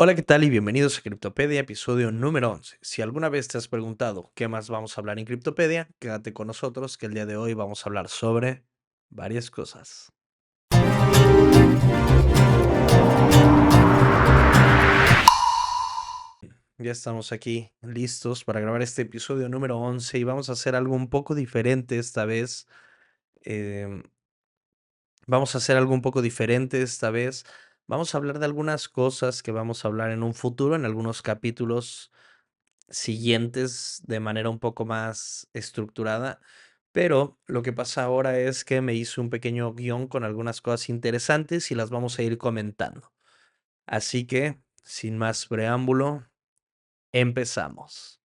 Hola, ¿qué tal? Y bienvenidos a Criptopedia, episodio número 11. Si alguna vez te has preguntado qué más vamos a hablar en Criptopedia, quédate con nosotros que el día de hoy vamos a hablar sobre varias cosas. Ya estamos aquí listos para grabar este episodio número 11 y vamos a hacer algo un poco diferente esta vez. em, Vamos a hacer algo un poco diferente esta vez. Vamos a hablar de algunas cosas que vamos a hablar en un futuro, en algunos capítulos siguientes de manera un poco más estructurada, pero lo que pasa ahora es que me hice un pequeño guión con algunas cosas interesantes y las vamos a ir comentando. Así que, sin más preámbulo, empezamos.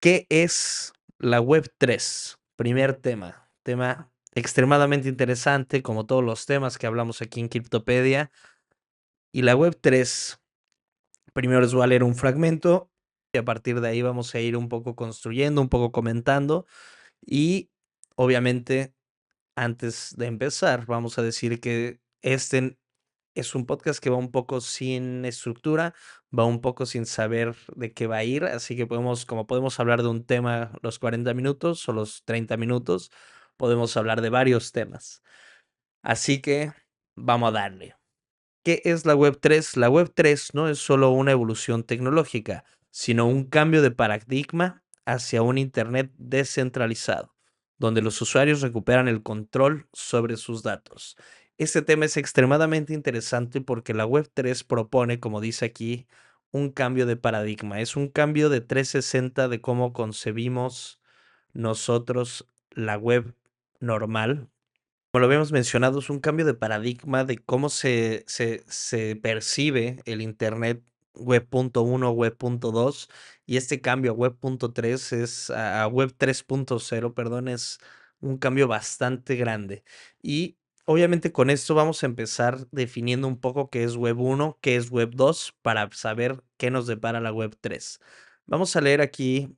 ¿Qué es la Web3? Primer tema extremadamente interesante, como todos los temas que hablamos aquí en Cryptopedia. Y la Web3, primero les voy a leer un fragmento y a partir de ahí vamos a ir un poco construyendo, un poco comentando y obviamente antes de empezar vamos a decir que este es un podcast que va un poco sin estructura, va un poco sin saber de qué va a ir, así que como podemos hablar de un tema los 40 minutos o los 30 minutos, podemos hablar de varios temas. Así que vamos a darle. ¿Qué es la Web3? La Web3 no es solo una evolución tecnológica, sino un cambio de paradigma hacia un Internet descentralizado, donde los usuarios recuperan el control sobre sus datos. Este tema es extremadamente interesante porque la Web3 propone, como dice aquí, un cambio de paradigma. Es un cambio de 360 de cómo concebimos nosotros la web normal. Como lo habíamos mencionado, es un cambio de paradigma de cómo se percibe el Internet web.1, web.2 y este cambio a web.3 a web 3.0, perdón, es un cambio bastante grande. Y obviamente con esto vamos a empezar definiendo un poco qué es web 1, qué es web 2, para saber qué nos depara la web 3. Vamos a leer aquí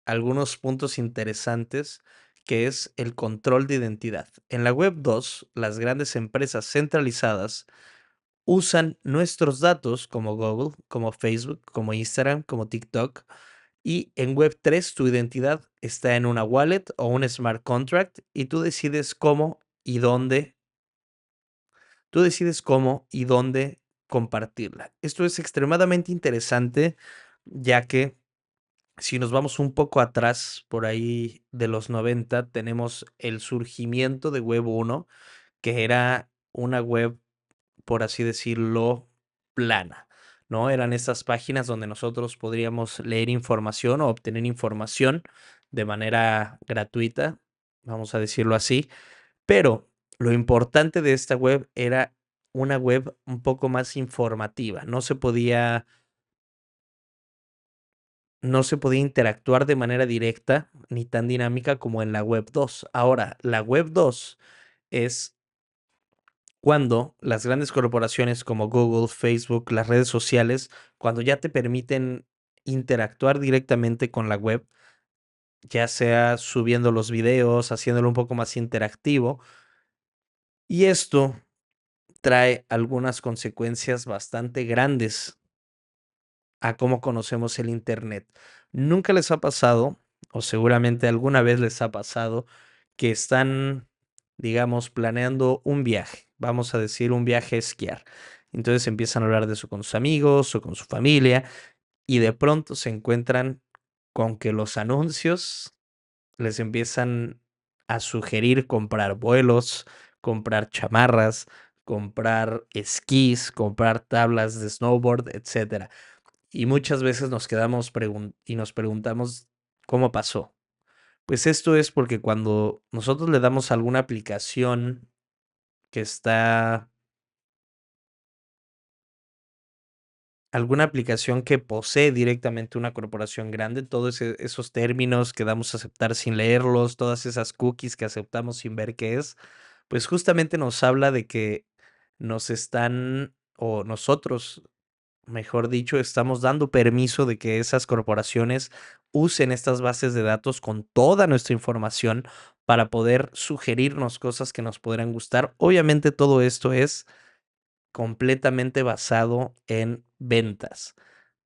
algunos puntos interesantes, que es el control de identidad. En la web 2, las grandes empresas centralizadas usan nuestros datos como Google, como Facebook, como Instagram, como TikTok. Y en web 3 tu identidad está en una wallet o un smart contract y tú decides cómo y dónde compartirla. Esto es extremadamente interesante, ya que si nos vamos un poco atrás, por ahí de los 90, tenemos el surgimiento de Web 1, que era una web, por así decirlo, plana, ¿no? Eran estas páginas donde nosotros podríamos leer información o obtener información de manera gratuita, vamos a decirlo así, pero lo importante de esta web era una web un poco más informativa, no se podía interactuar de manera directa ni tan dinámica como en la web 2. Ahora, la web 2 es cuando las grandes corporaciones como Google, Facebook, las redes sociales, cuando ya te permiten interactuar directamente con la web, ya sea subiendo los videos, haciéndolo un poco más interactivo, y esto trae algunas consecuencias bastante grandes a cómo conocemos el Internet. ¿Nunca les ha pasado, o seguramente alguna vez les ha pasado, que están, digamos, planeando un viaje? Vamos a decir un viaje a esquiar. Entonces empiezan a hablar de eso con sus amigos o con su familia y de pronto se encuentran con que los anuncios les empiezan a sugerir comprar vuelos, comprar chamarras, comprar esquís, comprar tablas de snowboard, etcétera. Y muchas veces nos preguntamos cómo pasó. Pues esto es porque cuando nosotros le damos alguna aplicación que está, alguna aplicación que posee directamente una corporación grande, todos esos términos que damos a aceptar sin leerlos, todas esas cookies que aceptamos sin ver qué es, pues justamente nos habla de que nos están, o nosotros mejor dicho, estamos dando permiso de que esas corporaciones usen estas bases de datos con toda nuestra información para poder sugerirnos cosas que nos podrán gustar. Obviamente todo esto es completamente basado en ventas.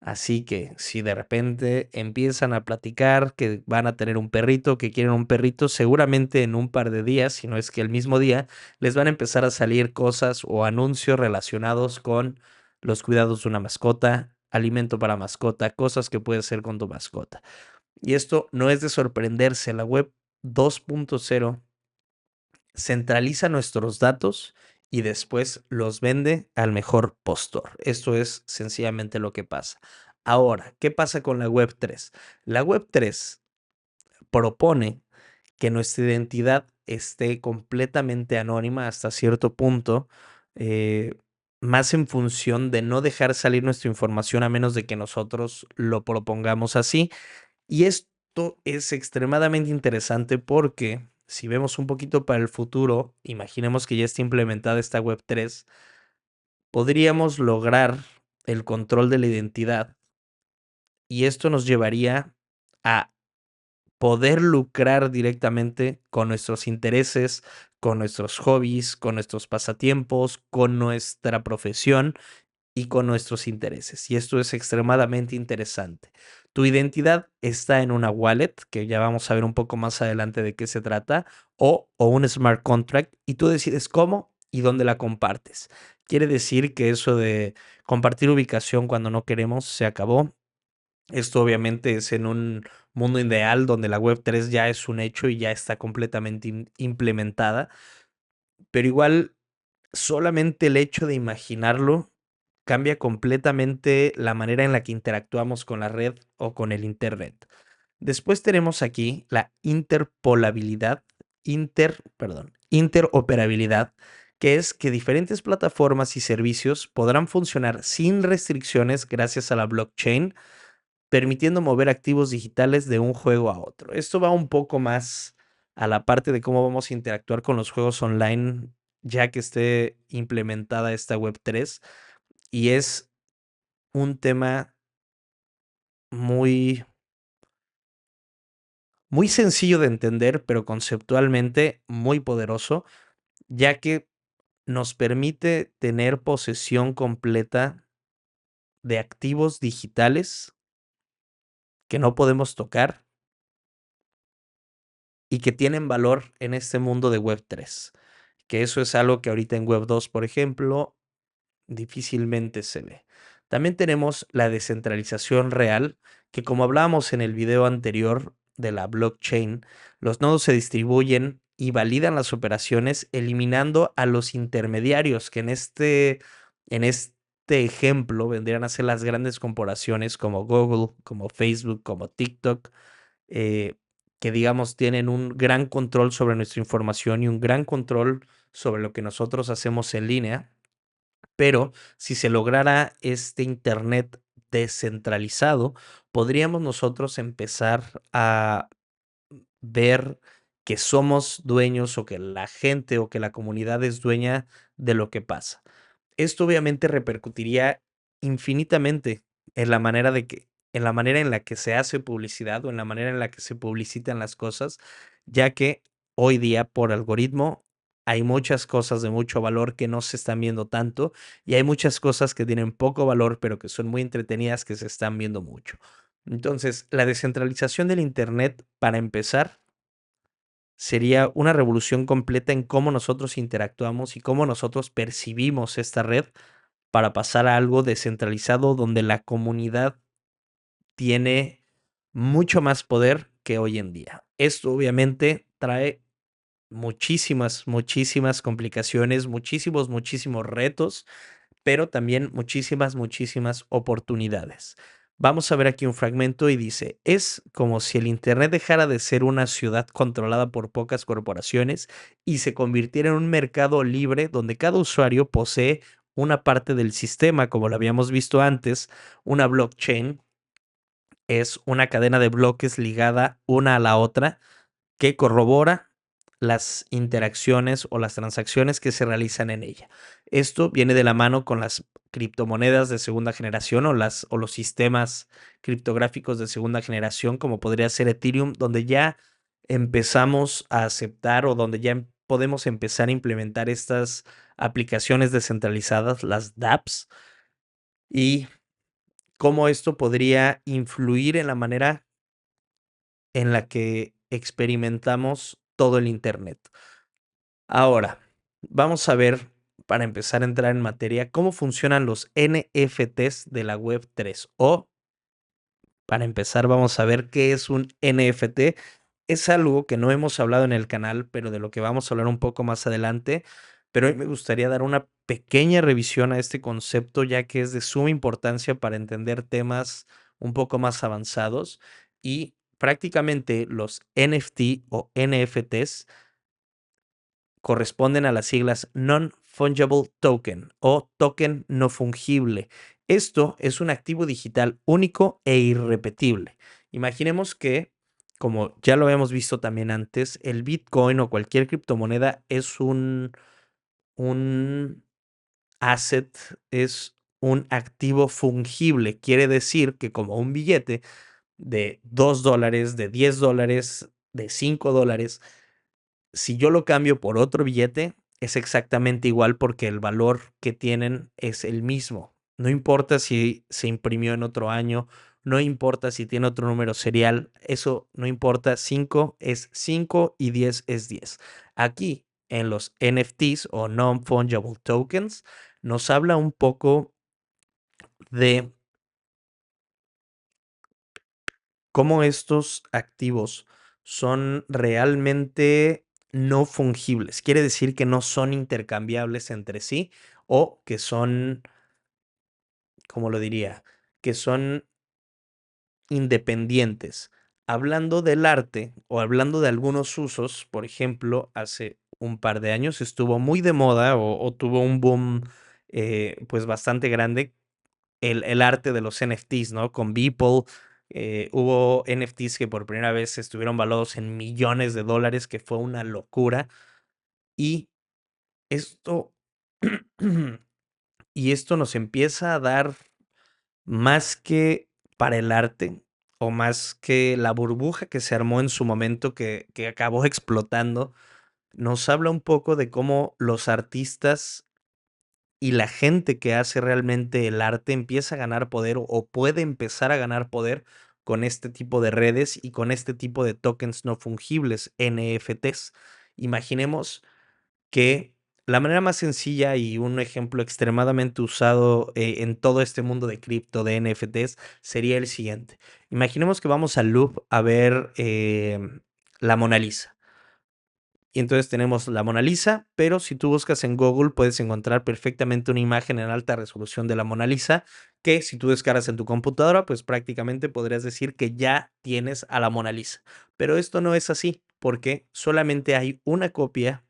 Así que si de repente empiezan a platicar que van a tener un perrito, que quieren un perrito, seguramente en un par de días, si no es que el mismo día, les van a empezar a salir cosas o anuncios relacionados con los cuidados de una mascota, alimento para mascota, cosas que puedes hacer con tu mascota. Y esto no es de sorprenderse, la web 2.0 centraliza nuestros datos y después los vende al mejor postor. Esto es sencillamente lo que pasa. Ahora, ¿qué pasa con la web 3? La web 3 propone que nuestra identidad esté completamente anónima hasta cierto punto, eh, más en función de no dejar salir nuestra información a menos de que nosotros lo propongamos así. Y esto es extremadamente interesante porque si vemos un poquito para el futuro, imaginemos que ya está implementada esta web 3, podríamos lograr el control de la identidad y esto nos llevaría a poder lucrar directamente con nuestros intereses, con nuestros hobbies, con nuestros pasatiempos, con nuestra profesión y con nuestros intereses. Y esto es extremadamente interesante. Tu identidad está en una wallet, que ya vamos a ver un poco más adelante de qué se trata, o un smart contract, y tú decides cómo y dónde la compartes. Quiere decir que eso de compartir ubicación cuando no queremos se acabó. Esto obviamente es en un mundo ideal donde la web 3 ya es un hecho y ya está completamente implementada, pero igual solamente el hecho de imaginarlo cambia completamente la manera en la que interactuamos con la red o con el Internet. Después tenemos aquí la interoperabilidad, que es que diferentes plataformas y servicios podrán funcionar sin restricciones gracias a la blockchain, permitiendo mover activos digitales de un juego a otro. Esto va un poco más a la parte de cómo vamos a interactuar con los juegos online ya que esté implementada esta web 3 y es un tema muy muy sencillo de entender, pero conceptualmente muy poderoso, ya que nos permite tener posesión completa de activos digitales que no podemos tocar y que tienen valor en este mundo de web 3, que eso es algo que ahorita en web 2, por ejemplo, difícilmente se ve. También tenemos la descentralización real, que como hablábamos en el video anterior de la blockchain, los nodos se distribuyen y validan las operaciones eliminando a los intermediarios, que en este ejemplo vendrían a ser las grandes corporaciones como Google, como Facebook, como TikTok, eh, que digamos tienen un gran control sobre nuestra información y un gran control sobre lo que nosotros hacemos en línea. Pero si se lograra este Internet descentralizado, podríamos nosotros empezar a ver que somos dueños o que la gente o que la comunidad es dueña de lo que pasa. Esto obviamente repercutiría infinitamente en la manera en la que se hace publicidad o en la manera en la que se publicitan las cosas, ya que hoy día por algoritmo hay muchas cosas de mucho valor que no se están viendo tanto y hay muchas cosas que tienen poco valor pero que son muy entretenidas que se están viendo mucho. Entonces, la descentralización del Internet, para empezar, sería una revolución completa en cómo nosotros interactuamos y cómo nosotros percibimos esta red para pasar a algo descentralizado donde la comunidad tiene mucho más poder que hoy en día. Esto obviamente trae muchísimas, muchísimas complicaciones, muchísimos retos, pero también muchísimas oportunidades. Vamos a ver aquí un fragmento y dice, es como si el Internet dejara de ser una ciudad controlada por pocas corporaciones y se convirtiera en un mercado libre donde cada usuario posee una parte del sistema, como lo habíamos visto antes. Una blockchain es una cadena de bloques ligada una a la otra que corrobora las interacciones o las transacciones que se realizan en ella. Esto viene de la mano con las criptomonedas de segunda generación o los sistemas criptográficos de segunda generación, como podría ser Ethereum, donde ya empezamos a aceptar o donde ya podemos empezar a implementar estas aplicaciones descentralizadas, las dApps, y cómo esto podría influir en la manera en la que experimentamos todo el Internet. Ahora, vamos a ver, para empezar a entrar en materia, cómo funcionan los NFTs de la Web3. O, para empezar, vamos a ver qué es un NFT. Es algo que no hemos hablado en el canal, pero de lo que vamos a hablar un poco más adelante. Pero hoy me gustaría dar una pequeña revisión a este concepto, ya que es de suma importancia para entender temas un poco más avanzados. Y prácticamente los NFT o NFTs corresponden a las siglas Non-Fungible Token o token no fungible. Esto es un activo digital único e irrepetible. Imaginemos que, como ya lo habíamos visto también antes, el Bitcoin o cualquier criptomoneda es un asset, es un activo fungible. Quiere decir que como un billete de $2, de $10, de $5, si yo lo cambio por otro billete, es exactamente igual porque el valor que tienen es el mismo. No importa si se imprimió en otro año, no importa si tiene otro número serial, eso no importa. 5 es 5 y 10 es 10. Aquí, en los NFTs o Non-Fungible Tokens, nos habla un poco de cómo estos activos son realmente no fungibles. Quiere decir que no son intercambiables entre sí o que son, ¿cómo lo diría? Que son independientes. Hablando del arte o hablando de algunos usos, por ejemplo, hace un par de años estuvo muy de moda o tuvo un boom pues bastante grande el arte de los NFTs, ¿no? Con Beeple, hubo NFTs que por primera vez estuvieron valuados en millones de dólares, que fue una locura. Y esto, y esto nos empieza a dar más que para el arte o más que la burbuja que se armó en su momento que acabó explotando, nos habla un poco de cómo los artistas y la gente que hace realmente el arte empieza a ganar poder o puede empezar a ganar poder con este tipo de redes y con este tipo de tokens no fungibles, NFTs. Imaginemos que la manera más sencilla y un ejemplo extremadamente usado en todo este mundo de cripto, de NFTs, sería el siguiente. Imaginemos que vamos al Louvre a ver la Mona Lisa. Y entonces tenemos la Mona Lisa, pero si tú buscas en Google puedes encontrar perfectamente una imagen en alta resolución de la Mona Lisa, que si tú descargas en tu computadora, pues prácticamente podrías decir que ya tienes a la Mona Lisa. Pero esto no es así, porque solamente hay una copia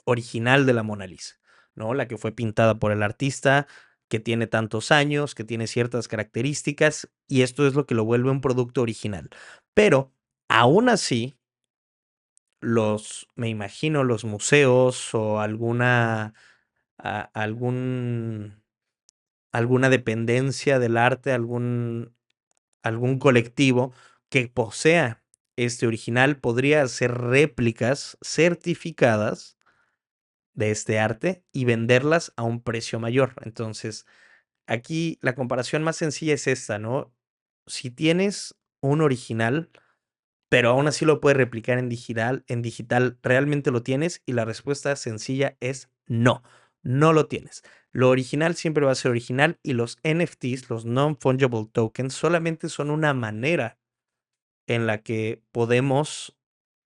original de la Mona Lisa, ¿no? La que fue pintada por el artista, que tiene tantos años, que tiene ciertas características, y esto es lo que lo vuelve un producto original. Pero aún así, me imagino, los museos o algún, alguna dependencia del arte, algún colectivo que posea este original podría hacer réplicas certificadas de este arte y venderlas a un precio mayor. Entonces, aquí la comparación más sencilla es esta, ¿no? Si tienes un original, pero aún así lo puedes replicar en digital, ¿realmente lo tienes? Y la respuesta sencilla es no, no lo tienes. Lo original siempre va a ser original y los NFTs, los Non-Fungible Tokens, solamente son una manera en la que podemos,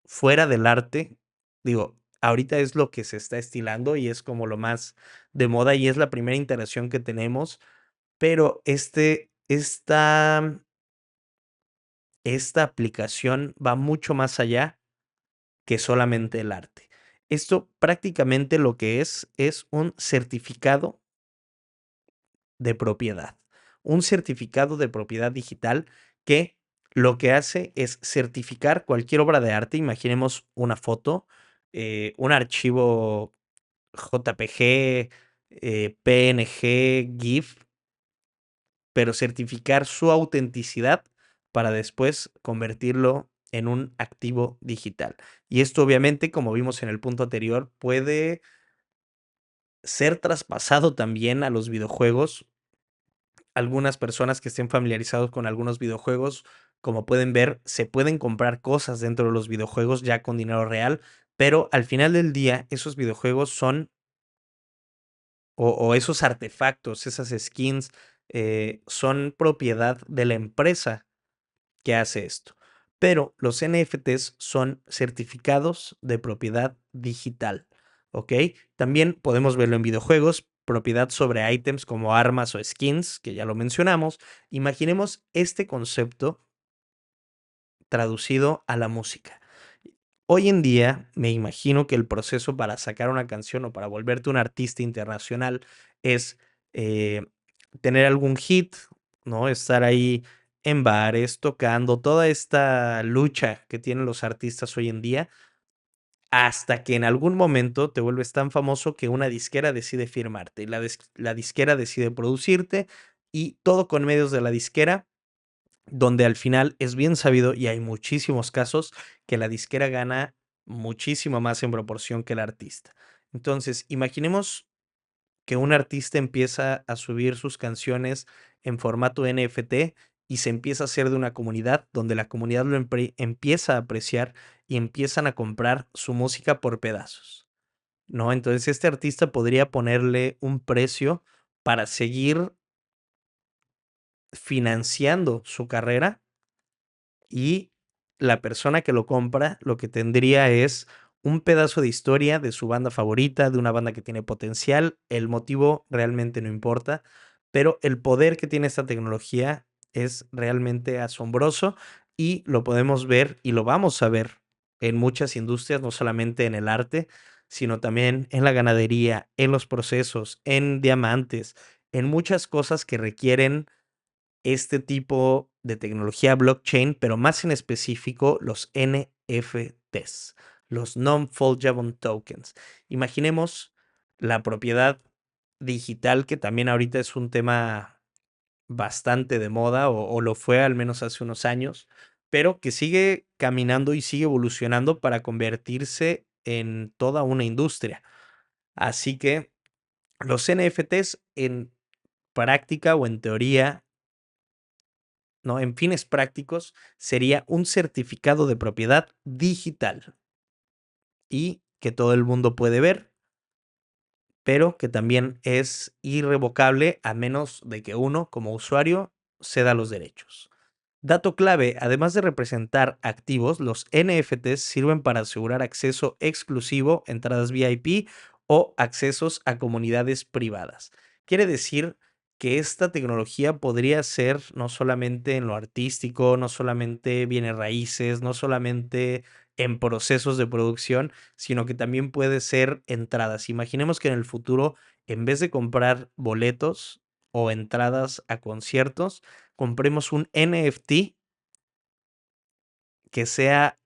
fuera del arte, digo, ahorita es lo que se está estilando y es como lo más de moda y es la primera interacción que tenemos, pero esta aplicación va mucho más allá que solamente el arte. Esto prácticamente lo que es un certificado de propiedad. Un certificado de propiedad digital que lo que hace es certificar cualquier obra de arte. Imaginemos una foto, un archivo JPG, PNG, GIF, pero certificar su autenticidad para después convertirlo en un activo digital. Y esto obviamente, como vimos en el punto anterior, puede ser traspasado también a los videojuegos. Algunas personas que estén familiarizados con algunos videojuegos, como pueden ver, se pueden comprar cosas dentro de los videojuegos ya con dinero real, pero al final del día esos videojuegos son o esos artefactos, esas skins, son propiedad de la empresa que hace esto. Pero los NFTs son certificados de propiedad digital, ¿ok? También podemos verlo en videojuegos, propiedad sobre ítems como armas o skins, que ya lo mencionamos. Imaginemos este concepto traducido a la música. Hoy en día me imagino que el proceso para sacar una canción o para volverte un artista internacional es eh, tener algún hit, ¿no? Estar ahí en bares, tocando, toda esta lucha que tienen los artistas hoy en día, hasta que en algún momento te vuelves tan famoso que una disquera decide firmarte y la disquera decide producirte y todo con medios de la disquera donde al final es bien sabido, y hay muchísimos casos, que la disquera gana muchísimo más en proporción que el artista. Entonces, imaginemos que un artista empieza a subir sus canciones en formato NFT y se empieza a hacer de una comunidad donde la comunidad lo empieza a apreciar y empiezan a comprar su música por pedazos, ¿no? Entonces, este artista podría ponerle un precio para seguir financiando su carrera y la persona que lo compra lo que tendría es un pedazo de historia de su banda favorita, de una banda que tiene potencial. El motivo realmente no importa, pero el poder que tiene esta tecnología es realmente asombroso y lo podemos ver y lo vamos a ver en muchas industrias, no solamente en el arte, sino también en la ganadería, en los procesos, en diamantes, en muchas cosas que requieren este tipo de tecnología blockchain, pero más en específico los NFTs, los Non-Fungible Tokens. Imaginemos la propiedad digital, que también ahorita es un tema bastante de moda, o lo fue al menos hace unos años, pero que sigue caminando y sigue evolucionando para convertirse en toda una industria. Así que los NFTs en práctica o en teoría, ¿no? En fines prácticos, sería un certificado de propiedad digital y que todo el mundo puede ver, pero que también es irrevocable a menos de que uno, como usuario, ceda los derechos. Dato clave, además de representar activos, los NFTs sirven para asegurar acceso exclusivo, entradas VIP o accesos a comunidades privadas. Quiere decir que esta tecnología podría ser no solamente en lo artístico, no solamente bienes raíces, no solamente en procesos de producción, sino que también puede ser entradas. Imaginemos que en el futuro, en vez de comprar boletos o entradas a conciertos, compremos un NFT que sea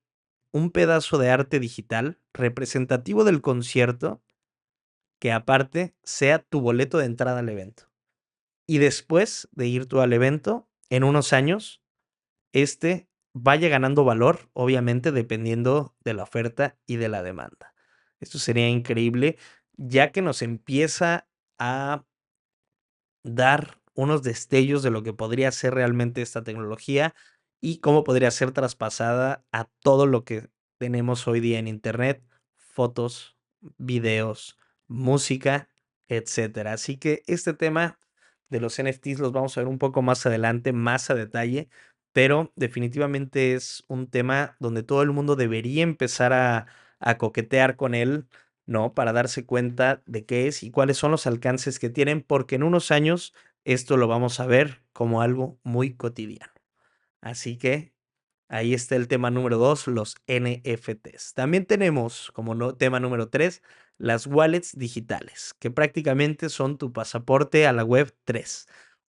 un pedazo de arte digital representativo del concierto, que aparte sea tu boleto de entrada al evento. Y después de ir tú al evento, en unos años, este vaya ganando valor, obviamente dependiendo de la oferta y de la demanda. Esto sería increíble, ya que nos empieza a dar unos destellos de lo que podría ser realmente esta tecnología y cómo podría ser traspasada a todo lo que tenemos hoy día en Internet, fotos, videos, música, etcétera. Así que este tema de los NFTs los vamos a ver un poco más adelante, más a detalle, pero definitivamente es un tema donde todo el mundo debería empezar a coquetear con él, ¿no? Para darse cuenta de qué es y cuáles son los alcances que tienen, porque en unos años esto lo vamos a ver como algo muy cotidiano. Así que ahí está el tema número 2, los NFTs. También tenemos como tema número 3 las wallets digitales, que prácticamente son tu pasaporte a la web 3.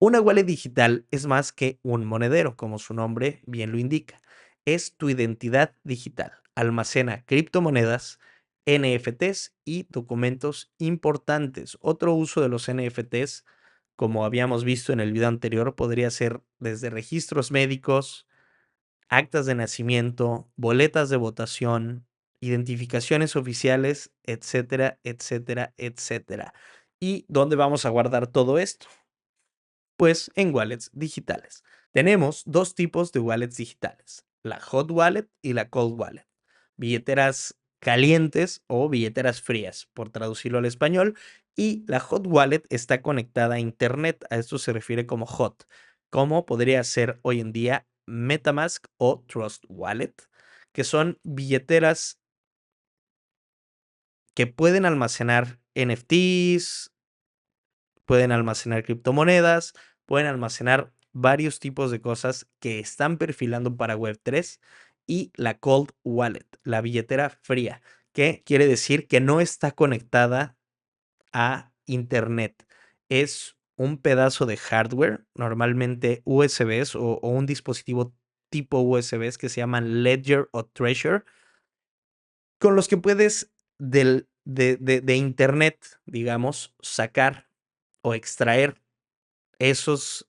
Una wallet digital es más que un monedero, como su nombre bien lo indica. Es tu identidad digital. Almacena criptomonedas, NFTs y documentos importantes. Otro uso de los NFTs, como habíamos visto en el video anterior, podría ser desde registros médicos actas de nacimiento, boletas de votación, identificaciones oficiales, etcétera, etcétera, etcétera. ¿Y dónde vamos a guardar todo esto? Pues en wallets digitales. Tenemos dos tipos de wallets digitales, la hot wallet y la cold wallet. Billeteras calientes o billeteras frías, por traducirlo al español, y la hot wallet está conectada a internet, a esto se refiere como hot, como podría ser hoy en día MetaMask o Trust Wallet, que son billeteras que pueden almacenar NFTs, pueden almacenar criptomonedas, pueden almacenar varios tipos de cosas que están perfilando para Web3 y la cold wallet, la billetera fría, que quiere decir que no está conectada a internet. Es un pedazo de hardware, normalmente USBs o un dispositivo tipo USBs que se llaman Ledger o Treasure, con los que puedes de internet, digamos, sacar o extraer esos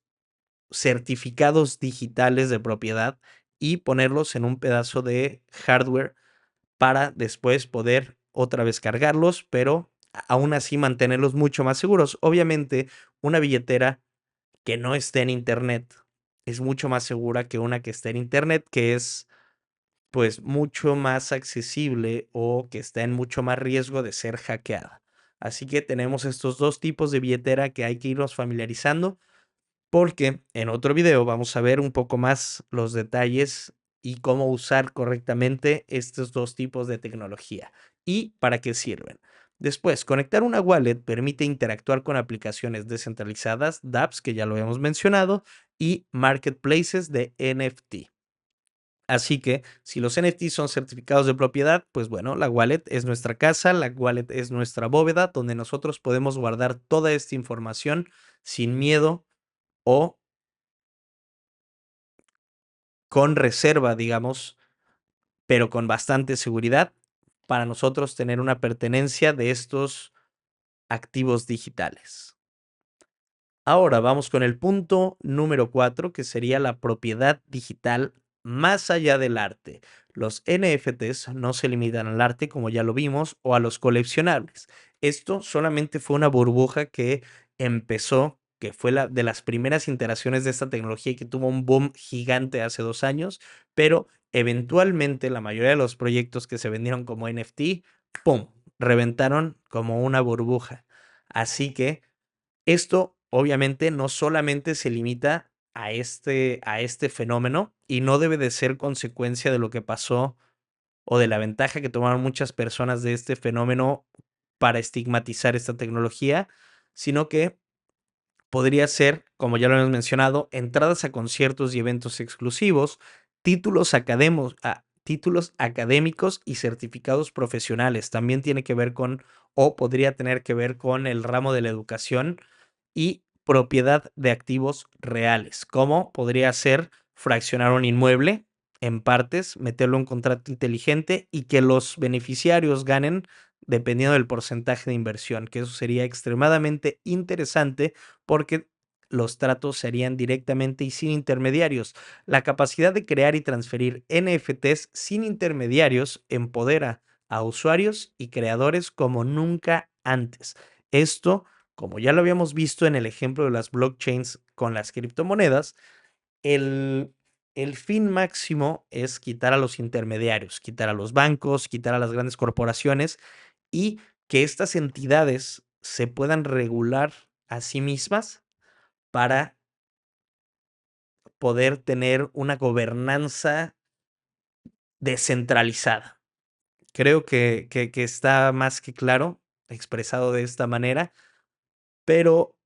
certificados digitales de propiedad y ponerlos en un pedazo de hardware para después poder otra vez cargarlos, pero aún así mantenerlos mucho más seguros. Obviamente, una billetera que no esté en internet es mucho más segura que una que esté en internet, que es pues mucho más accesible o que está en mucho más riesgo de ser hackeada. Así que tenemos estos dos tipos de billetera que hay que irnos familiarizando porque en otro video vamos a ver un poco más los detalles y cómo usar correctamente estos dos tipos de tecnología y para qué sirven. Después, conectar una wallet permite interactuar con aplicaciones descentralizadas, dApps, que ya lo hemos mencionado, y marketplaces de NFT. Así que si los NFTs son certificados de propiedad, pues bueno, la wallet es nuestra casa, la wallet es nuestra bóveda donde nosotros podemos guardar toda esta información sin miedo o con reserva, digamos, pero con bastante seguridad para nosotros tener una pertenencia de estos activos digitales. Ahora vamos con el punto número 4, que sería la propiedad digital más allá del arte. Los NFTs no se limitan al arte, como ya lo vimos, o a los coleccionables. Esto solamente fue una burbuja que empezó, que fue la de las primeras iteraciones de esta tecnología y que tuvo un boom gigante hace 2 años, pero eventualmente la mayoría de los proyectos que se vendieron como NFT, ¡pum!, reventaron como una burbuja. Así que esto obviamente no solamente se limita a este fenómeno y no debe de ser consecuencia de lo que pasó o de la ventaja que tomaron muchas personas de este fenómeno para estigmatizar esta tecnología, sino que podría ser, como ya lo hemos mencionado, entradas a conciertos y eventos exclusivos, títulos académicos y certificados profesionales. También tiene que ver con, o podría tener que ver con el ramo de la educación y propiedad de activos reales, como podría ser fraccionar un inmueble en partes, meterlo en un contrato inteligente y que los beneficiarios ganen dependiendo del porcentaje de inversión, que eso sería extremadamente interesante porque los tratos serían directamente y sin intermediarios. La capacidad de crear y transferir NFTs sin intermediarios empodera a usuarios y creadores como nunca antes. Esto, como ya lo habíamos visto en el ejemplo de las blockchains con las criptomonedas, el, el fin máximo es quitar a los intermediarios, quitar a los bancos, quitar a las grandes corporaciones y que estas entidades se puedan regular a sí mismas para poder tener una gobernanza descentralizada. Creo que está más que claro expresado de esta manera, pero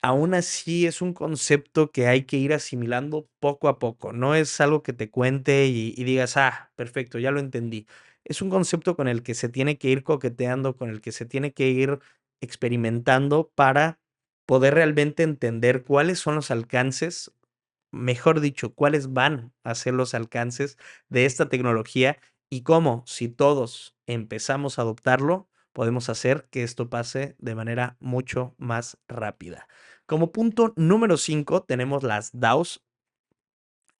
aún así es un concepto que hay que ir asimilando poco a poco. No es algo que te cuente y digas, ah, perfecto, ya lo entendí. Es un concepto con el que se tiene que ir coqueteando, con el que se tiene que ir experimentando para poder realmente entender cuáles son los alcances, mejor dicho, cuáles van a ser los alcances de esta tecnología y cómo, si todos empezamos a adoptarlo, podemos hacer que esto pase de manera mucho más rápida. Como punto número 5 tenemos las DAOs.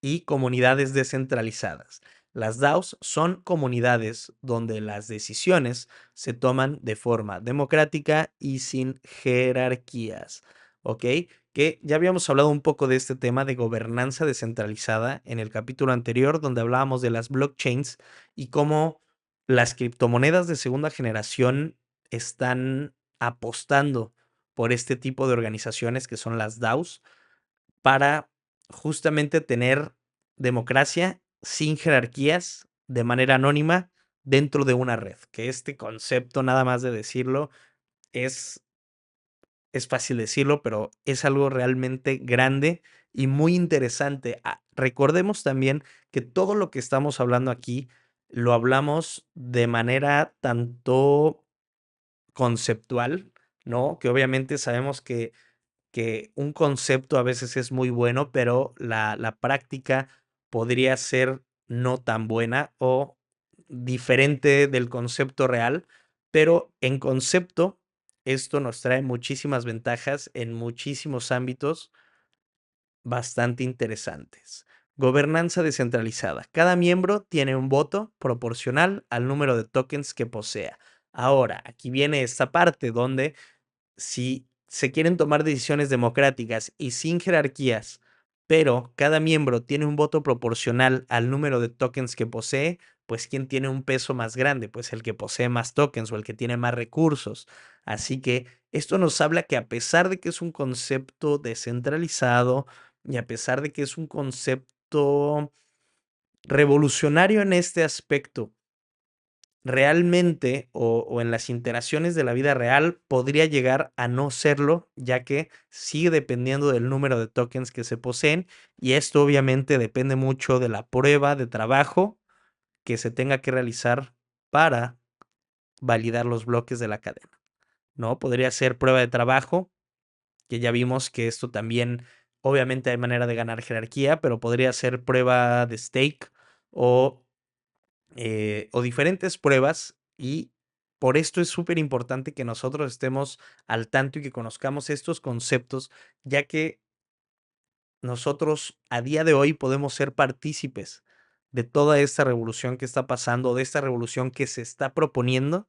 y comunidades descentralizadas. Las DAOs son comunidades donde las decisiones se toman de forma democrática y sin jerarquías, ¿ok? Que ya habíamos hablado un poco de este tema de gobernanza descentralizada en el capítulo anterior, donde hablábamos de las blockchains y cómo las criptomonedas de segunda generación están apostando por este tipo de organizaciones que son las DAOs para justamente tener democracia sin jerarquías de manera anónima dentro de una red. Que este concepto, nada más de decirlo, es, es fácil decirlo, pero es algo realmente grande y muy interesante. Recordemos también que todo lo que estamos hablando aquí lo hablamos de manera tanto conceptual, ¿no? Que obviamente sabemos que un concepto a veces es muy bueno, pero la práctica podría ser no tan buena o diferente del concepto real, pero en concepto esto nos trae muchísimas ventajas en muchísimos ámbitos bastante interesantes. Gobernanza descentralizada. Cada miembro tiene un voto proporcional al número de tokens que posea. Ahora, aquí viene esta parte donde si se quieren tomar decisiones democráticas y sin jerarquías, pero cada miembro tiene un voto proporcional al número de tokens que posee, pues ¿quién tiene un peso más grande? Pues el que posee más tokens o el que tiene más recursos. Así que esto nos habla que a pesar de que es un concepto descentralizado y a pesar de que es un concepto revolucionario en este aspecto, realmente o en las interacciones de la vida real podría llegar a no serlo, ya que sigue dependiendo del número de tokens que se poseen y esto obviamente depende mucho de la prueba de trabajo que se tenga que realizar para validar los bloques de la cadena, ¿no? Podría ser prueba de trabajo, que ya vimos que esto también, obviamente hay manera de ganar jerarquía, pero podría ser prueba de stake o o diferentes pruebas y por esto es súper importante que nosotros estemos al tanto y que conozcamos estos conceptos, ya que nosotros a día de hoy podemos ser partícipes de toda esta revolución que está pasando, de esta revolución que se está proponiendo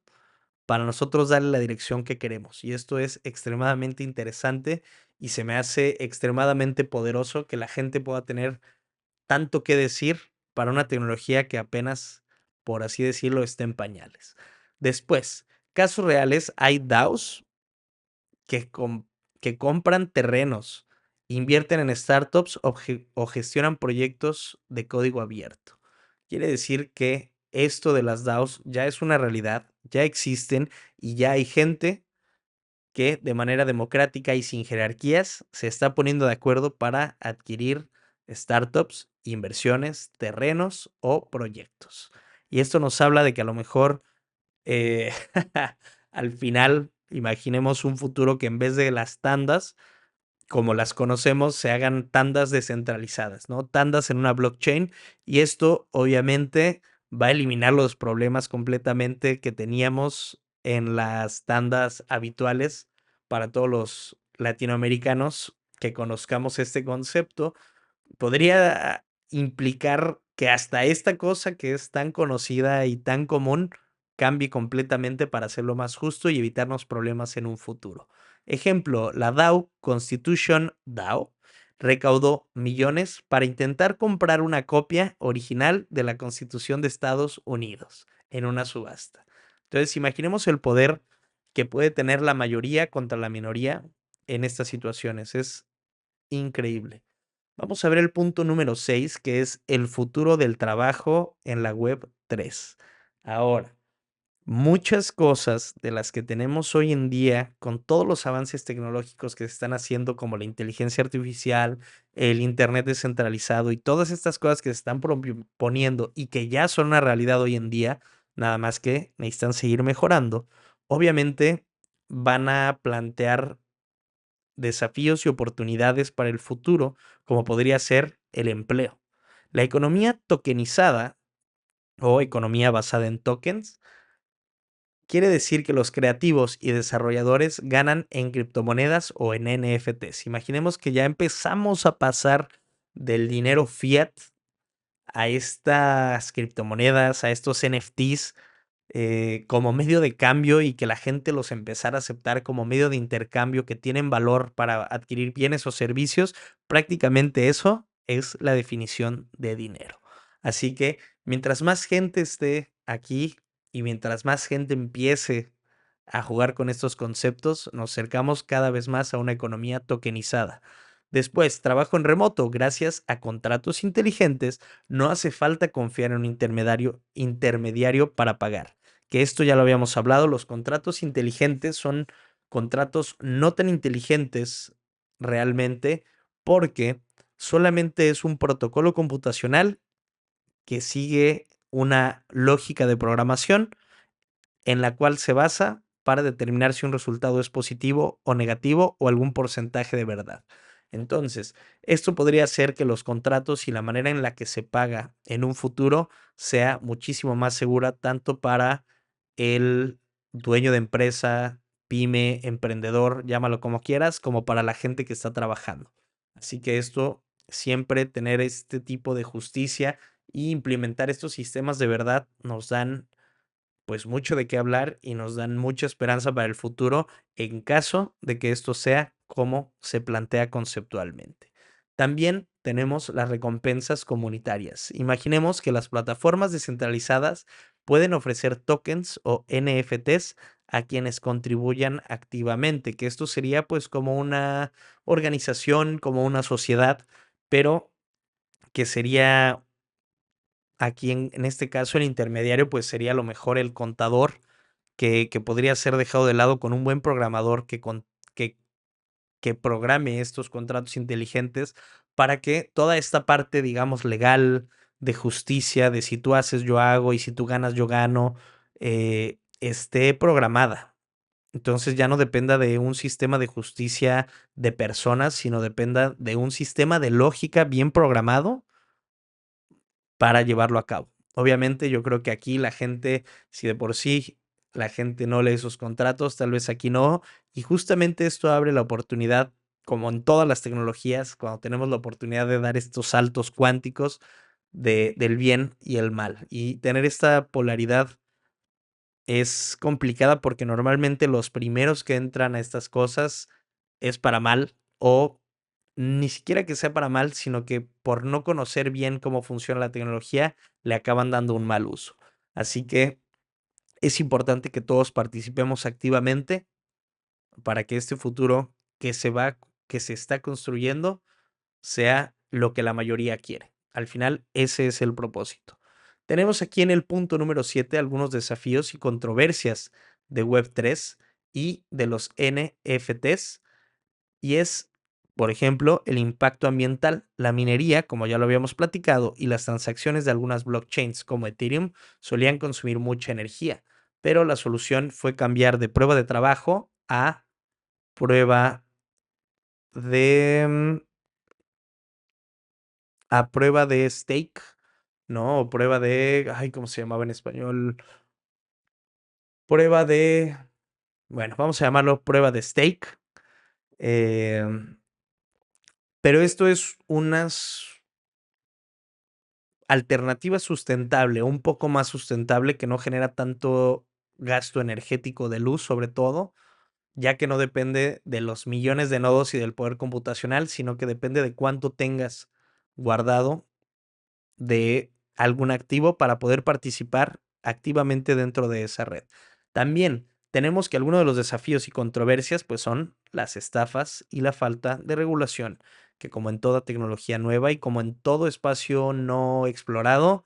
para nosotros darle la dirección que queremos. Y esto es extremadamente interesante y se me hace extremadamente poderoso que la gente pueda tener tanto que decir para una tecnología que apenas, por así decirlo, está en pañales. Después, casos reales, hay DAOs que, que compran terrenos, invierten en startups o gestionan proyectos de código abierto. Quiere decir que esto de las DAOs ya es una realidad, ya existen y ya hay gente que de manera democrática y sin jerarquías se está poniendo de acuerdo para adquirir startups, inversiones, terrenos o proyectos. Y esto nos habla de que a lo mejor eh, al final imaginemos un futuro que en vez de las tandas, como las conocemos, se hagan tandas descentralizadas, ¿no? Tandas en una blockchain y esto obviamente va a eliminar los problemas completamente que teníamos en las tandas habituales para todos los latinoamericanos que conozcamos este concepto. Podría implicar que hasta esta cosa que es tan conocida y tan común cambie completamente para hacerlo más justo y evitarnos problemas en un futuro. Ejemplo, la DAO Constitution DAO recaudó millones para intentar comprar una copia original de la Constitución de Estados Unidos en una subasta. Entonces, imaginemos el poder que puede tener la mayoría contra la minoría en estas situaciones. Es increíble. Vamos a ver el punto número 6, que es el futuro del trabajo en la web 3. Ahora, muchas cosas de las que tenemos hoy en día, con todos los avances tecnológicos que se están haciendo, como la inteligencia artificial, el Internet descentralizado y todas estas cosas que se están proponiendo y que ya son una realidad hoy en día, nada más que necesitan seguir mejorando, obviamente van a plantear desafíos y oportunidades para el futuro, como podría ser el empleo. La economía tokenizada o economía basada en tokens quiere decir que los creativos y desarrolladores ganan en criptomonedas o en NFTs. Imaginemos que ya empezamos a pasar del dinero fiat a estas criptomonedas, a estos NFTs, como medio de cambio y que la gente los empezara a aceptar como medio de intercambio que tienen valor para adquirir bienes o servicios, prácticamente eso es la definición de dinero. Así que mientras más gente esté aquí y mientras más gente empiece a jugar con estos conceptos, nos acercamos cada vez más a una economía tokenizada. Después, trabajo en remoto. Gracias a contratos inteligentes, no hace falta confiar en un intermediario para pagar. Que esto ya lo habíamos hablado, los contratos inteligentes son contratos no tan inteligentes realmente porque solamente es un protocolo computacional que sigue una lógica de programación en la cual se basa para determinar si un resultado es positivo o negativo o algún porcentaje de verdad. Entonces, esto podría hacer que los contratos y la manera en la que se paga en un futuro sea muchísimo más segura tanto para el dueño de empresa, pyme, emprendedor, llámalo como quieras, como para la gente que está trabajando. Así que esto, siempre tener este tipo de justicia y implementar estos sistemas de verdad nos dan pues mucho de qué hablar y nos dan mucha esperanza para el futuro en caso de que esto sea como se plantea conceptualmente. También tenemos las recompensas comunitarias. Imaginemos que las plataformas descentralizadas pueden ofrecer tokens o NFTs a quienes contribuyan activamente, que esto sería pues como una organización, como una sociedad, pero que sería aquí en este caso el intermediario pues sería a lo mejor el contador que podría ser dejado de lado con un buen programador que, que programe estos contratos inteligentes para que toda esta parte, digamos, legal, de justicia, de si tú haces, yo hago y si tú ganas, yo gano, esté programada. Entonces ya no dependa de un sistema de justicia de personas, sino dependa de un sistema de lógica bien programado para llevarlo a cabo. Obviamente, yo creo que aquí la gente, si de por sí la gente no lee esos contratos, tal vez aquí no. Y justamente esto abre la oportunidad, como en todas las tecnologías, cuando tenemos la oportunidad de dar estos saltos cuánticos del bien y el mal. Y tener esta polaridad es complicada porque normalmente los primeros que entran a estas cosas es para mal o ni siquiera que sea para mal, sino que por no conocer bien cómo funciona la tecnología, le acaban dando un mal uso. Así que es importante que todos participemos activamente para que este futuro que se está construyendo sea lo que la mayoría quiere. Al final, ese es el propósito. Tenemos aquí en el punto número 7 algunos desafíos y controversias de Web3 y de los NFTs, y es, por ejemplo, el impacto ambiental. La minería, como ya lo habíamos platicado, y las transacciones de algunas blockchains como Ethereum solían consumir mucha energía, pero la solución fue cambiar de prueba de trabajo a prueba de prueba de stake, ¿no? O prueba de, ay, ¿cómo se llamaba en español? Prueba de, bueno, vamos a llamarlo prueba de stake. em, pero esto es unas alternativa sustentable, un poco más sustentable, que no genera tanto gasto energético de luz, sobre todo, ya que no depende de los millones de nodos y del poder computacional, sino que depende de cuánto tengas guardado de algún activo para poder participar activamente dentro de esa red. También tenemos que algunos de los desafíos y controversias pues son las estafas y la falta de regulación, que como en toda tecnología nueva y como en todo espacio no explorado,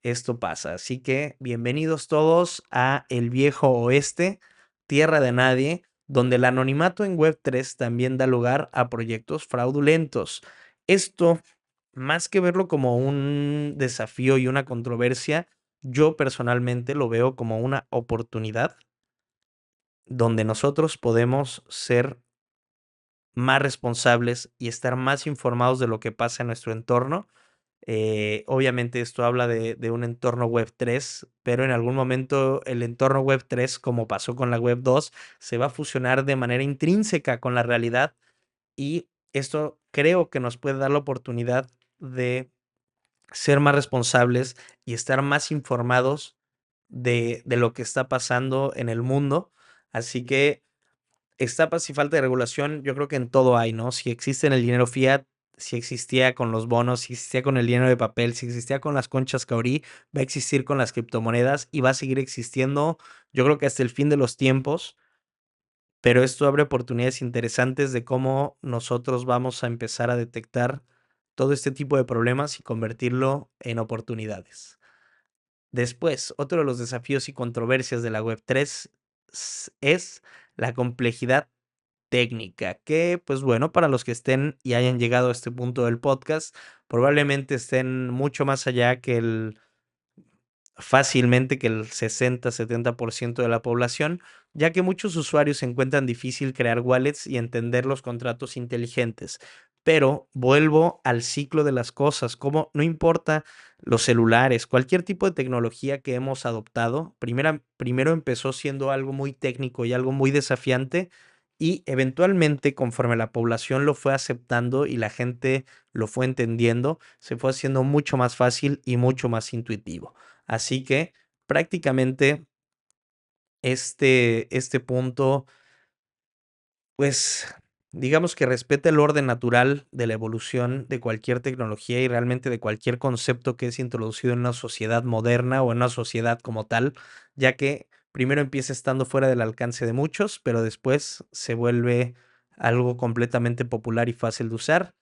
esto pasa. Así que bienvenidos todos a el viejo oeste, tierra de nadie, donde el anonimato en Web3 también da lugar a proyectos fraudulentos. Esto, más que verlo como un desafío y una controversia, yo personalmente lo veo como una oportunidad donde nosotros podemos ser más responsables y estar más informados de lo que pasa en nuestro entorno. Obviamente esto habla de un entorno Web3, pero en algún momento el entorno Web3, como pasó con la Web2, se va a fusionar de manera intrínseca con la realidad, y esto creo que nos puede dar la oportunidad de ser más responsables y estar más informados de lo que está pasando en el mundo. Así que estapas y falta de regulación, yo creo que en todo hay, ¿no? Si existe en el dinero fiat, si existía con los bonos, si existía con el dinero de papel, si existía con las conchas caurí, va a existir con las criptomonedas y va a seguir existiendo, yo creo que hasta el fin de los tiempos, pero esto abre oportunidades interesantes de cómo nosotros vamos a empezar a detectar todo este tipo de problemas y convertirlo en oportunidades. Después, otro de los desafíos y controversias de la Web3 es la complejidad técnica, que pues bueno, para los que estén y hayan llegado a este punto del podcast, probablemente estén mucho más allá que fácilmente que el 60-70% de la población, ya que muchos usuarios encuentran difícil crear wallets y entender los contratos inteligentes. Pero vuelvo al ciclo de las cosas, como no importa los celulares, cualquier tipo de tecnología que hemos adoptado, primero empezó siendo algo muy técnico y algo muy desafiante, y eventualmente, conforme la población lo fue aceptando y la gente lo fue entendiendo, se fue haciendo mucho más fácil y mucho más intuitivo. Así que prácticamente este punto, pues digamos que respeta el orden natural de la evolución de cualquier tecnología y realmente de cualquier concepto que es introducido en una sociedad moderna o en una sociedad como tal, ya que primero empieza estando fuera del alcance de muchos, pero después se vuelve algo completamente popular y fácil de usar,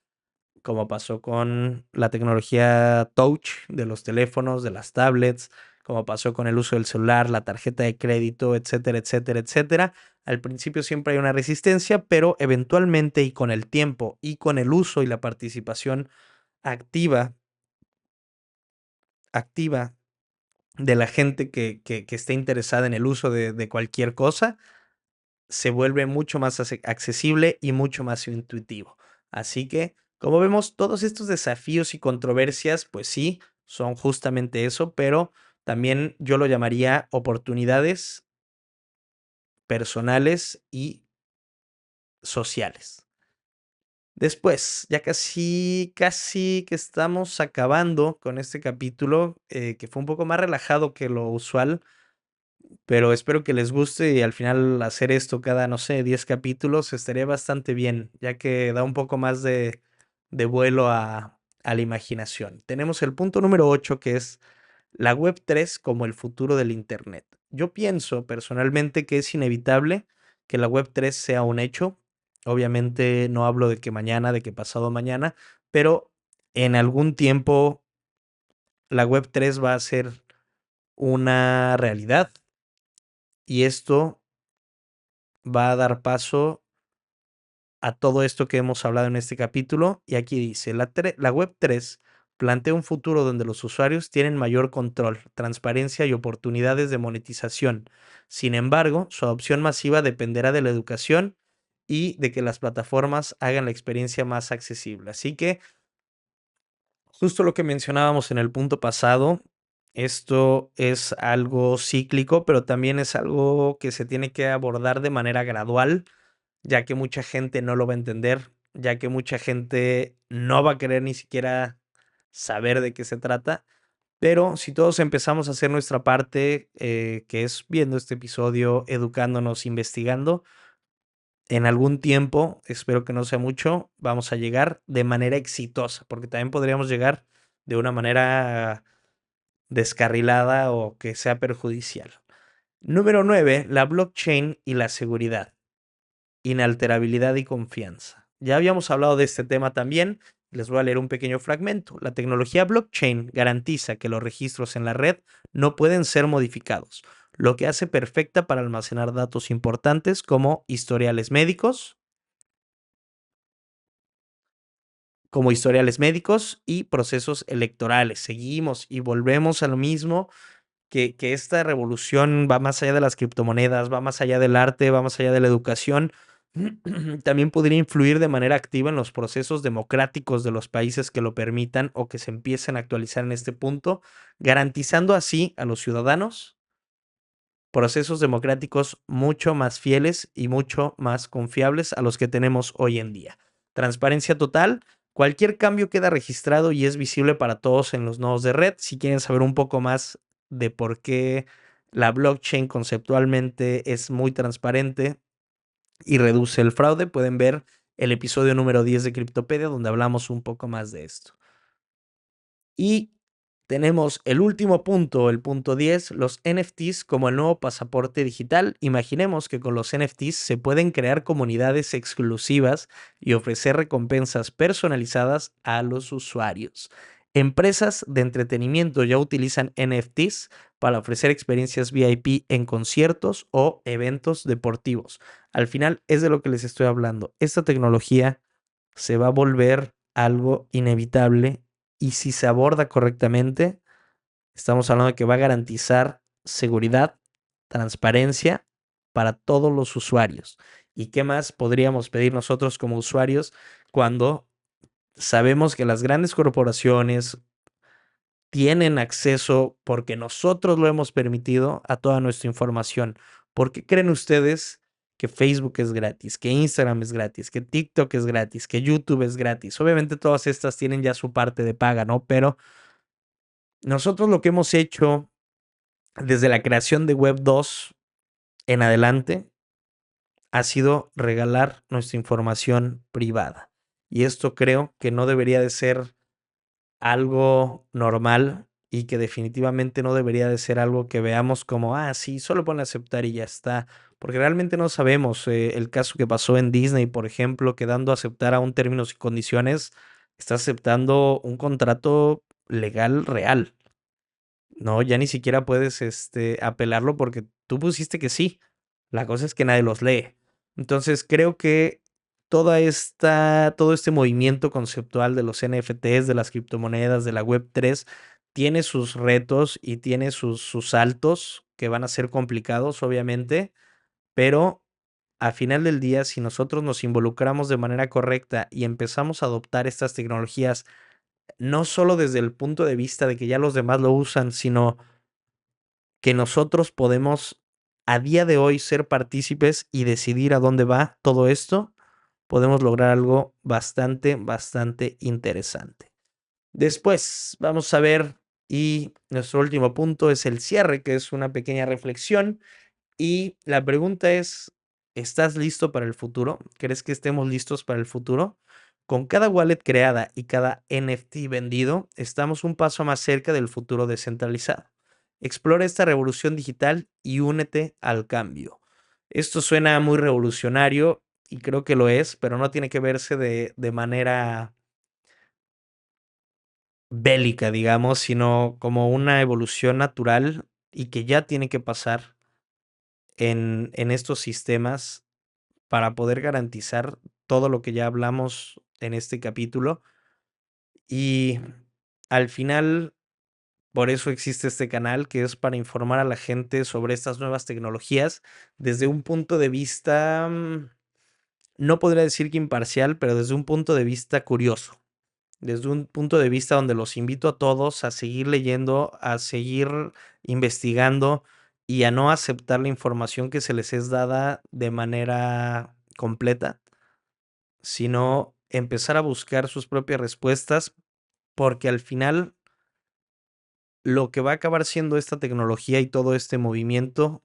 como pasó con la tecnología touch de los teléfonos, de las tablets, como pasó con el uso del celular, la tarjeta de crédito, etcétera, etcétera, etcétera. Al principio siempre hay una resistencia, pero eventualmente y con el tiempo y con el uso y la participación activa, activa de la gente que esté interesada en el uso de cualquier cosa, se vuelve mucho más accesible y mucho más intuitivo. Así que, como vemos, todos estos desafíos y controversias, pues sí, son justamente eso, pero también yo lo llamaría oportunidades personales y sociales. Después, ya casi que estamos acabando con este capítulo, que fue un poco más relajado que lo usual, pero espero que les guste y al final hacer esto cada, no sé, 10 capítulos estaría bastante bien, ya que da un poco más de vuelo a la imaginación. Tenemos el punto número 8, que es la Web3 como el futuro del Internet. Yo pienso personalmente que es inevitable que la Web3 sea un hecho. Obviamente no hablo de que mañana, de que pasado mañana, pero en algún tiempo la Web3 va a ser una realidad y esto va a dar paso a todo esto que hemos hablado en este capítulo. Y aquí dice, la Web3 plantea un futuro donde los usuarios tienen mayor control, transparencia y oportunidades de monetización. Sin embargo, su adopción masiva dependerá de la educación y de que las plataformas hagan la experiencia más accesible. Así que, justo lo que mencionábamos en el punto pasado, esto es algo cíclico, pero también es algo que se tiene que abordar de manera gradual, ya que mucha gente no lo va a entender, ya que mucha gente no va a querer ni siquiera saber de qué se trata. Pero si todos empezamos a hacer nuestra parte, que es viendo este episodio, educándonos, investigando, en algún tiempo, espero que no sea mucho, vamos a llegar de manera exitosa, porque también podríamos llegar de una manera descarrilada o que sea perjudicial. Número 9, la blockchain y la seguridad. Inalterabilidad y confianza. Ya habíamos hablado de este tema también. Les voy a leer un pequeño fragmento. La tecnología blockchain garantiza que los registros en la red no pueden ser modificados, lo que hace perfecta para almacenar datos importantes como historiales médicos y procesos electorales. Seguimos y volvemos a lo mismo, que esta revolución va más allá de las criptomonedas, va más allá del arte, va más allá de la educación. También podría influir de manera activa en los procesos democráticos de los países que lo permitan o que se empiecen a actualizar en este punto, garantizando así a los ciudadanos procesos democráticos mucho más fieles y mucho más confiables a los que tenemos hoy en día. Transparencia total, Cualquier cambio queda registrado y es visible para todos en los nodos de red. Si quieren saber un poco más de por qué la blockchain conceptualmente es muy transparente y reduce el fraude, pueden ver el episodio número 10 de Criptopedia, donde hablamos un poco más de esto. Y tenemos el último punto, el punto 10, los NFTs como el nuevo pasaporte digital. Imaginemos que con los NFTs se pueden crear comunidades exclusivas y ofrecer recompensas personalizadas a los usuarios. Empresas de entretenimiento ya utilizan NFTs para ofrecer experiencias VIP en conciertos o eventos deportivos. Al final es de lo que les estoy hablando. Esta tecnología se va a volver algo inevitable y si se aborda correctamente, estamos hablando de que va a garantizar seguridad, transparencia para todos los usuarios. ¿Y qué más podríamos pedir nosotros como usuarios cuando sabemos que las grandes corporaciones tienen acceso, porque nosotros lo hemos permitido, a toda nuestra información? ¿Por qué creen ustedes que Facebook es gratis, que Instagram es gratis, que TikTok es gratis, que YouTube es gratis? Obviamente todas estas tienen ya su parte de paga, ¿no? Pero nosotros lo que hemos hecho desde la creación de Web 2 en adelante ha sido regalar nuestra información privada. Y esto creo que no debería de ser algo normal y que definitivamente no debería de ser algo que veamos como, ah, sí, solo ponle aceptar y ya está, porque realmente no sabemos. El caso que pasó en Disney, por ejemplo, que dando a aceptar a un términos y condiciones, está aceptando un contrato legal real. No, ya ni siquiera puedes apelarlo porque tú pusiste que sí. La cosa es que nadie los lee. Entonces creo que todo este movimiento conceptual de los NFTs, de las criptomonedas, de la Web 3, tiene sus retos y tiene sus saltos que van a ser complicados, obviamente, pero a final del día, si nosotros nos involucramos de manera correcta y empezamos a adoptar estas tecnologías, no solo desde el punto de vista de que ya los demás lo usan, sino que nosotros podemos a día de hoy ser partícipes y decidir a dónde va todo esto, podemos lograr algo bastante, bastante interesante. Después vamos a ver, y nuestro último punto es el cierre, que es una pequeña reflexión. Y la pregunta es, ¿estás listo para el futuro? ¿Crees que estemos listos para el futuro? Con cada wallet creada y cada NFT vendido, estamos un paso más cerca del futuro descentralizado. Explora esta revolución digital y únete al cambio. Esto suena muy revolucionario y creo que lo es, pero no tiene que verse de manera bélica, digamos, sino como una evolución natural y que ya tiene que pasar en estos sistemas para poder garantizar todo lo que ya hablamos en este capítulo. Y al final, por eso existe este canal, que es para informar a la gente sobre estas nuevas tecnologías desde un punto de vista, no podría decir que imparcial, pero desde un punto de vista curioso, desde un punto de vista donde los invito a todos a seguir leyendo, a seguir investigando y a no aceptar la información que se les es dada de manera completa, sino empezar a buscar sus propias respuestas, porque al final lo que va a acabar siendo esta tecnología y todo este movimiento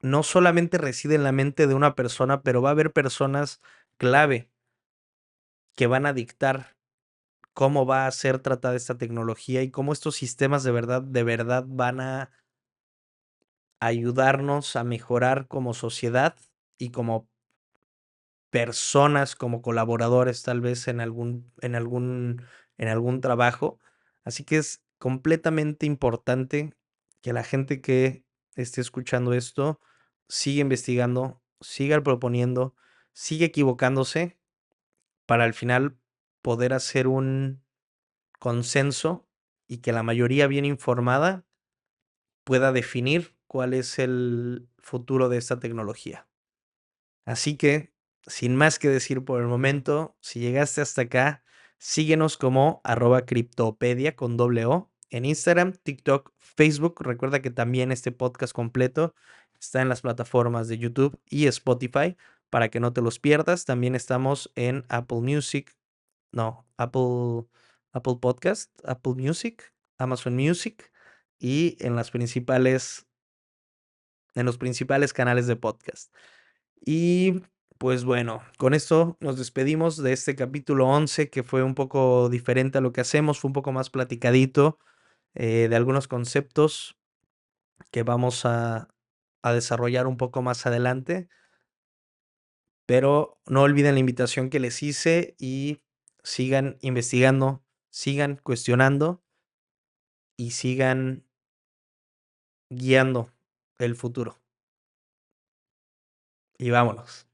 no solamente reside en la mente de una persona, pero va a haber personas clave que van a dictar cómo va a ser tratada esta tecnología y cómo estos sistemas de verdad van a ayudarnos a mejorar como sociedad y como personas, como colaboradores, tal vez en algún trabajo. Así que es completamente importante que la gente que esté escuchando esto siga investigando, siga proponiendo, siga equivocándose para al final poder hacer un consenso y que la mayoría bien informada pueda definir cuál es el futuro de esta tecnología. Así que, sin más que decir por el momento, si llegaste hasta acá, síguenos como @criptopedia con doble O en Instagram, TikTok, Facebook. Recuerda que también este podcast completo está en las plataformas de YouTube y Spotify para que no te los pierdas. También estamos en Apple Music, no, Apple Podcast, Apple Music, Amazon Music y en los principales canales de podcast. Y pues bueno, con esto nos despedimos de este capítulo 11 que fue un poco diferente a lo que hacemos, fue un poco más platicadito de algunos conceptos que vamos a desarrollar un poco más adelante, pero no olviden la invitación que les hice y sigan investigando, sigan cuestionando y sigan guiando el futuro. Y vámonos.